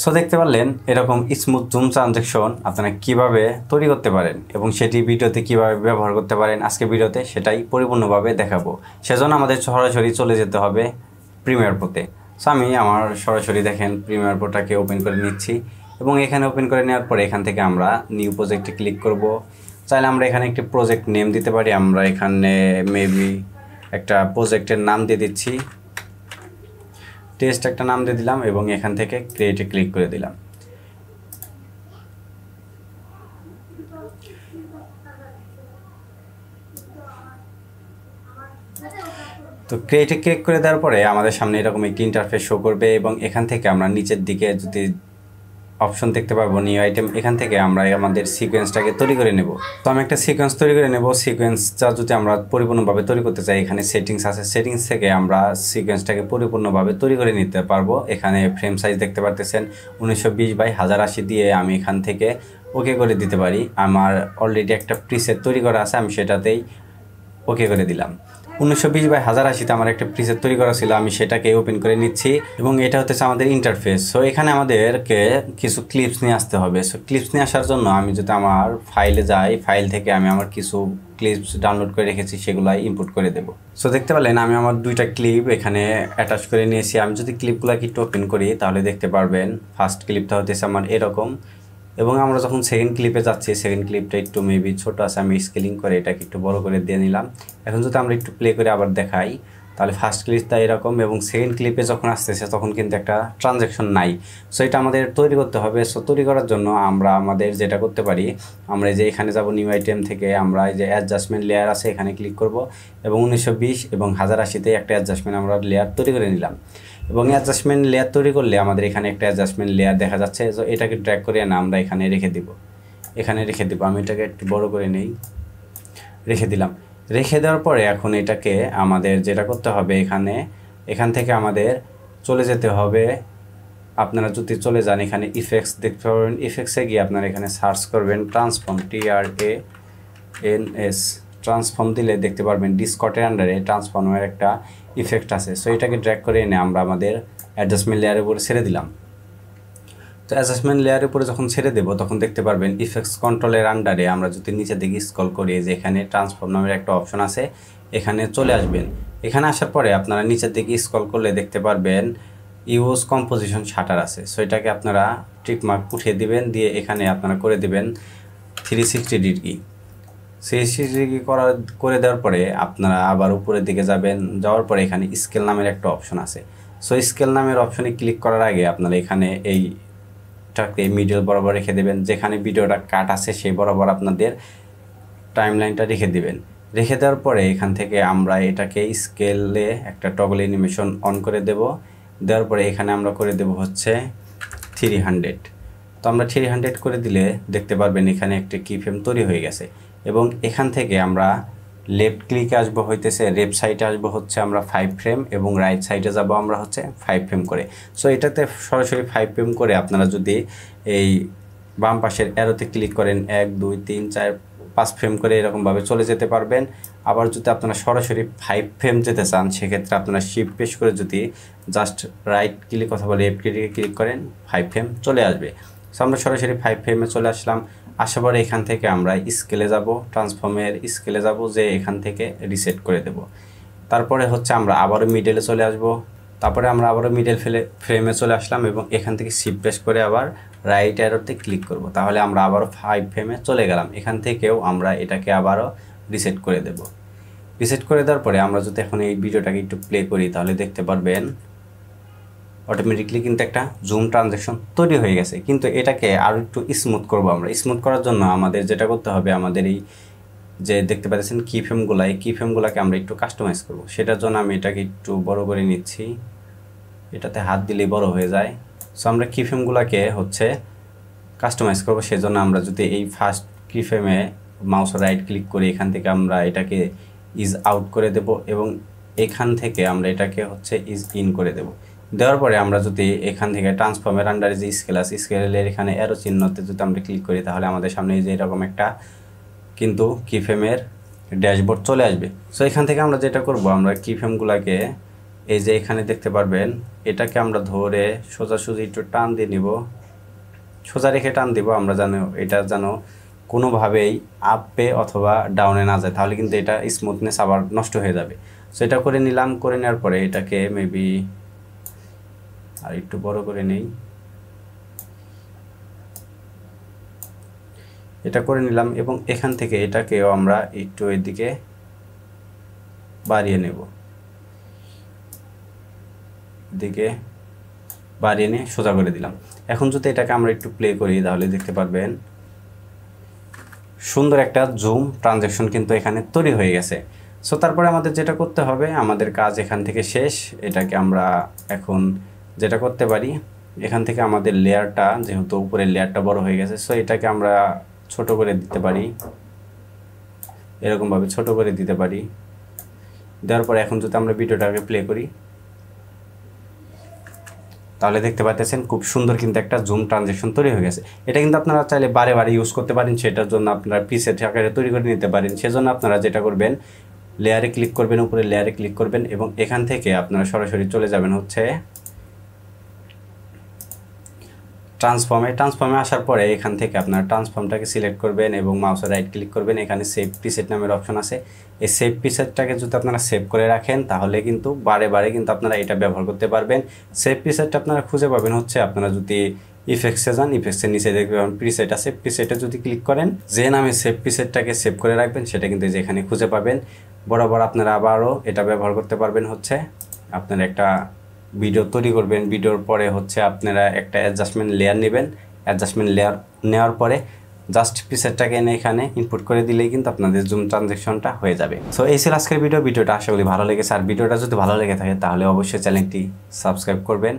So দেখতে পারলেন এরকম স্মুথ জুম ট্রানজ্যাকশন আপনারা কিভাবে তৈরি করতে পারেন এবং সেটি ভিডিওতে কিভাবে ব্যবহার করতে পারেন আজকে ভিডিওতে সেটাই পরিপূর্ণভাবে দেখাবো। সেজন্য আমাদের সরাসরি চলে যেতে হবে প্রিমিয়ার প্রোতে। সো আমি আমার সরাসরি দেখেন প্রিমিয়ার প্রোটাকে ওপেন করে নিচ্ছি এবং এখানে ওপেন করে নেওয়ার পরে এখান থেকে আমরা নিউ প্রজেক্টে ক্লিক করব। চাইলে আমরা এখানে একটি প্রজেক্ট নেম দিতে পারি। আমরা এখানে মেবি একটা প্রজেক্টের নাম দিয়ে দিচ্ছি, টেস্ট একটা নাম দিয়ে দিলাম এবং এখান থেকে ক্রিয়েটে ক্লিক করে দিলাম। তো ক্রিয়েটে ক্লিক করে দেওয়ার পরে আমাদের সামনে এরকম একটি ইন্টারফেস শো করবে এবং এখান থেকে আমরা নিচের দিকে যদি অপশন দেখতে পাবো নিউ আইটেম, এখান থেকে আমরা আমাদের সিকোয়েন্সটাকে তৈরি করে নেব। তো আমি একটা সিকোয়েন্স তৈরি করে নেব। সিকোয়েন্সটা যদি আমরা পরিপূর্ণভাবে তৈরি করতে চাই এখানে সেটিংস আছে, সেটিংস থেকে আমরা সিকোয়েন্সটাকে পরিপূর্ণভাবে তৈরি করে নিতে পারবো। এখানে ফ্রেম সাইজ দেখতে পারতেছেন 1920x1080 দিয়ে আমি এখান থেকে ওকে করে দিতে পারি। আমার অলরেডি একটা প্রিসেট তৈরি করা আছে, আমি সেটাতেই ওকে করে দিলাম। 1920x1080 আমার একটা প্রিসেট তৈরি করা ছিল, আমি সেটাকে ওপেন করে নিচ্ছি এবং এটা হচ্ছে আমাদের ইন্টারফেস। সো এখানে আমাদেরকে কিছু ক্লিপস নিয়ে আসতে হবে। সো ক্লিপস নিয়ে আসার জন্য আমি যদি আমার ফাইলে যাই, ফাইল থেকে আমি আমার কিছু ক্লিপস ডাউনলোড করে রেখেছি সেগুলো ইনপুট করে দেব। সো দেখতে পেলেন আমি আমার দুইটা ক্লিপ এখানে অ্যাটাচ করে নিয়েছি। আমি যদি ক্লিপগুলোকে একটু ওপেন করি তাহলে দেখতে পারবেন ফার্স্ট ক্লিপটা হচ্ছে আমার এরকম, এবং আমরা যখন সেকেন্ড ক্লিপে যাচ্ছি সেকেন্ড ক্লিপটা একটু মেবি ছোটো আছে, আমি স্কেলিং করে এটাকে একটু বড় করে দিয়ে নিলাম। এখন যদি আমরা একটু প্লে করে আবার দেখাই তাহলে ফার্স্ট ক্লিপটা এরকম এবং সেকেন্ড ক্লিপে যখন আসতেছে তখন কিন্তু একটা ট্রানজ্যাকশন নাই। সো এটা আমাদের তৈরি করতে হবে। সো তৈরি করার জন্য আমরা আমাদের যেটা করতে পারি, আমরা যে এখানে যাব নিউ আইটেম থেকে আমরা এই যে অ্যাডজাস্টমেন্ট লেয়ার আছে এখানে ক্লিক করব এবং 1920 এবং 1080-তে একটা অ্যাডজাস্টমেন্ট আমরা লেয়ার তৈরি করে নিলাম। এবং অ্যাডজাস্টমেন্ট লেয়ার তৈরি করলে আমাদের এখানে একটা অ্যাডজাস্টমেন্ট লেয়ার দেখা যাচ্ছে। তো এটাকে ড্র্যাগ করে না আমরা এখানে রেখে দিব, এখানে রেখে দিব। আমি এটাকে একটু বড় করে নেই, রেখে দিলাম। রেখে দেওয়ার পরে এখন এটাকে আমাদের যেটা করতে হবে এখান থেকে আমাদের চলে যেতে হবে। আপনারা যদি চলে যান এখানে ইফেক্টস দেখতে পাবেন, ইফেক্টসে গিয়ে আপনারা এখানে সার্চ করবেন ট্রান্সফর্ম, TRANS ট্রান্সফর্ম দিলে দেখতে পারবেন ডিসকটের আন্ডারে ট্রান্সফর্মের একটা ইফেক্ট আছে। সো এটাকে ড্র্যাগ করে এনে আমরা আমাদের অ্যাডজাস্টমেন্ট লেয়ারের উপরে ছেড়ে দিলাম। তো অ্যাডজাস্টমেন্ট লেয়ারের উপরে যখন ছেড়ে দেবো তখন দেখতে পারবেন ইফেক্টস কন্ট্রোলের আন্ডারে আমরা যদি নিচের দিকে স্ক্রল করি যে এখানে ট্রান্সফর্ম নামের একটা অপশন আছে, এখানে চলে আসবেন। এখানে আসার পরে আপনারা নিচের দিকে স্ক্রল করলে দেখতে পারবেন ইউজ কম্পোজিশন শাটার আছে। সো এটাকে আপনারা টিকমার্ক উঠিয়ে দিবেন, দিয়ে এখানে আপনারা করে দিবেন 360 ডিগ্রি। 360 ডিগ্রি করে দেওয়ার পরে আপনারা আবার উপরের দিকে যাবেন, যাওয়ার পরে এখানে স্কেল নামের একটা অপশন আছে। সো স্কেল নামের অপশনে ক্লিক করার আগে আপনারা এখানে এইটাকে মিডল বরাবর রেখে দেবেন, যেখানে ভিডিওটা কাট আছে সেই বরাবর আপনাদের টাইমলাইনটা রেখে দিবেন। রেখে দেওয়ার পরে এখান থেকে আমরা এটাকে স্কেলে একটা টগল অ্যানিমেশন অন করে দেওয়ার পরে এখানে আমরা করে দেব হচ্ছে 300। তো আমরা 300 করে দিলে দেখতে পারবেন এখানে একটা কিফ্রেম তৈরি হয়ে গেছে। এবং এখান থেকে আমরা লেফট ক্লিকে আসবো হইতেছে, লেফট সাইডে আসবো হচ্ছে আমরা 5 ফ্রেম এবং রাইট সাইডে যাব আমরা হচ্ছে 5 ফ্রেম করে। সো এটাতে সরাসরি 5 ফ্রেম করে আপনারা যদি এই বাম পাশের অ্যারোতে ক্লিক করেন 1 2 3 4 5 ফ্রেম করে এরকমভাবে চলে যেতে পারবেন। আবার যদি আপনারা সরাসরি 5 ফ্রেম যেতে চান সেক্ষেত্রে আপনারা শিফট প্রেস করে যদি জাস্ট রাইট ক্লিক অথবা লেফট ক্লিকে ক্লিক করেন 5 ফ্রেম চলে আসবে। সো আমরা সরাসরি 5 ফ্রেমে চলে আসলাম। আসার পরে এখান থেকে আমরা স্কেলে যাব, ট্রান্সফর্মের স্কেলে যাব, যে এখান থেকে রিসেট করে দেব। তারপরে হচ্ছে আমরা আবারও মিডলে চলে আসব। তারপরে আমরা আবারও মিডল ফ্রেমে চলে আসলাম এবং এখান থেকে শিফট প্রেস করে আবার রাইট অ্যারোতে ক্লিক করব। তাহলে আমরা আবারও 5 ফ্রেমে চলে গেলাম। এখান থেকেও আমরা এটাকে আবারও রিসেট করে দেব। রিসেট করে দেওয়ার পরে আমরা যদি এখন এই ভিডিওটাকে একটু প্লে করি তাহলে দেখতে পারবেন অটোমেটিকলি কিন্তু একটা জুম ট্রানজ্যাকশন তৈরি হয়ে গেছে। কিন্তু এটাকে আরও একটু স্মুথ করব আমরা। স্মুথ করার জন্য আমাদের যেটা করতে হবে, আমাদের এই যে দেখতে পাচ্ছেন কিফ্রেমগুলো, এই কিফ্রেমগুলোকে আমরা একটু কাস্টমাইজ করব। সেটার জন্য আমি এটাকে একটু বড় করে নিচ্ছি, এটাতে হাত দিলেই বড় হয়ে যায়। সো আমরা কিফ্রেমগুলোকে হচ্ছে কাস্টমাইজ করব। সেজন্য আমরা যদি এই ফার্স্ট কিফ্রেমে মাউস রাইট ক্লিক করি এখান থেকে আমরা এটাকে ইজ আউট করে দেব এবং এখান থেকে আমরা এটাকে হচ্ছে ইজ ইন করে দেব। দেওয়ার পরে আমরা যদি এখান থেকে ট্রান্সফর্মের আন্ডারে যে স্কেল আছে স্কেলের এখানে অ্যারো চিহ্নতে যদি আমরা ক্লিক করি তাহলে আমাদের সামনে যে এরকম একটা কিন্তু কিফ্রেমের ড্যাশবোর্ড চলে আসবে। সো এখান থেকে আমরা যেটা করব, আমরা কিফ্রেমগুলোকে এই যে এখানে দেখতে পারবেন, এটাকে আমরা ধরে সোজাসুজি একটু টান দিয়ে নিব, সোজা রেখে টান দিব। আমরা জানো এটা যেন কোনোভাবেই আপে অথবা ডাউনে না যায়, তাহলে কিন্তু এটা স্মুথনেস আবার নষ্ট হয়ে যাবে। সো এটা করে নিলাম। করে নেওয়ার পরে এটাকে মেবি আর একটু বড় করে নেই। এটা করে নিলাম এবং এখান থেকে এটাকেও আমরা একটু এদিকে বাড়িয়ে নেব, দিকে বাড়িয়ে নিয়ে সোজা করে দিলাম। এখন যদি এটাকে আমরা একটু প্লে করি তাহলে দেখতে পারবেন সুন্দর একটা জুম ট্রানজ্যাকশন কিন্তু এখানে তৈরি হয়ে গেছে। সো তারপরে আমাদের যেটা করতে হবে, আমাদের কাজ এখান থেকে শেষ। এটাকে আমরা এখন যেটা করতে পারি, এখান থেকে আমাদের লেয়ারটা, যেহেতু উপরের লেয়ারটা বড় হয়ে গেছে, সো এটাকে আমরা ছোট করে দিতে পারি, এরকমভাবে ছোট করে দিতে পারি। দেওয়ার পরে এখন যদি আমরা ভিডিওটাকে প্লে করি তাহলে দেখতে পাচ্ছেন খুব সুন্দর কিন্তু একটা জুম ট্রানজ্যাকশন তৈরি হয়ে গেছে। এটা কিন্তু আপনারা চাইলে বারে বারে ইউজ করতে পারেন, সেটার জন্য আপনারা প্রিসেট আকারে তৈরি করে নিতে পারেন। সেজন্য আপনারা যেটা করবেন, লেয়ারে ক্লিক করবেন, উপরে লেয়ারে ক্লিক করবেন এবং এখান থেকে আপনারা সরাসরি চলে যাবেন হচ্ছে ট্রান্সফর্মে আসার পরে এখান থেকে আপনারা ট্রান্সফর্মটাকে সিলেক্ট করবেন এবং মাউসের রাইট ক্লিক করবেন। এখানে সেভ প্রিসেট নামের অপশন আছে। এই সেভ প্রিসেটটাকে যদি আপনারা সেভ করে রাখেন তাহলে কিন্তু বারে বারে কিন্তু আপনারা এটা ব্যবহার করতে পারবেন। সেভ প্রিসেটটা আপনারা খুঁজে পাবেন হচ্ছে, আপনারা যদি ইফেক্টসে যান, ইফেক্টসের নিচে দেখবেন প্রিসেট আছে, প্রিসেটে যদি ক্লিক করেন, যে নামে সেভ প্রিসেটটাকে সেভ করে রাখবেন সেটা কিন্তু যেখানে খুঁজে পাবেন। বরাবর আপনারা আবারও এটা ব্যবহার করতে পারবেন হচ্ছে, আপনারা একটা ভিডিও তৈরি করবেন, ভিডিওর পরে হচ্ছে আপনারা একটা অ্যাডজাস্টমেন্ট লেয়ার নেবেন। অ্যাডজাস্টমেন্ট লেয়ার নেওয়ার পরে জাস্ট প্রিসেটটাকে এনে এখানে ইনপুট করে দিলেই কিন্তু আপনাদের জুম ট্রানজ্যাকশনটা হয়ে যাবে। সো এই ছিল আজকের ভিডিওটা আশা করি ভালো লেগেছে। আর ভিডিওটা যদি ভালো লেগে থাকে তাহলে অবশ্যই চ্যানেলটি সাবস্ক্রাইব করবেন।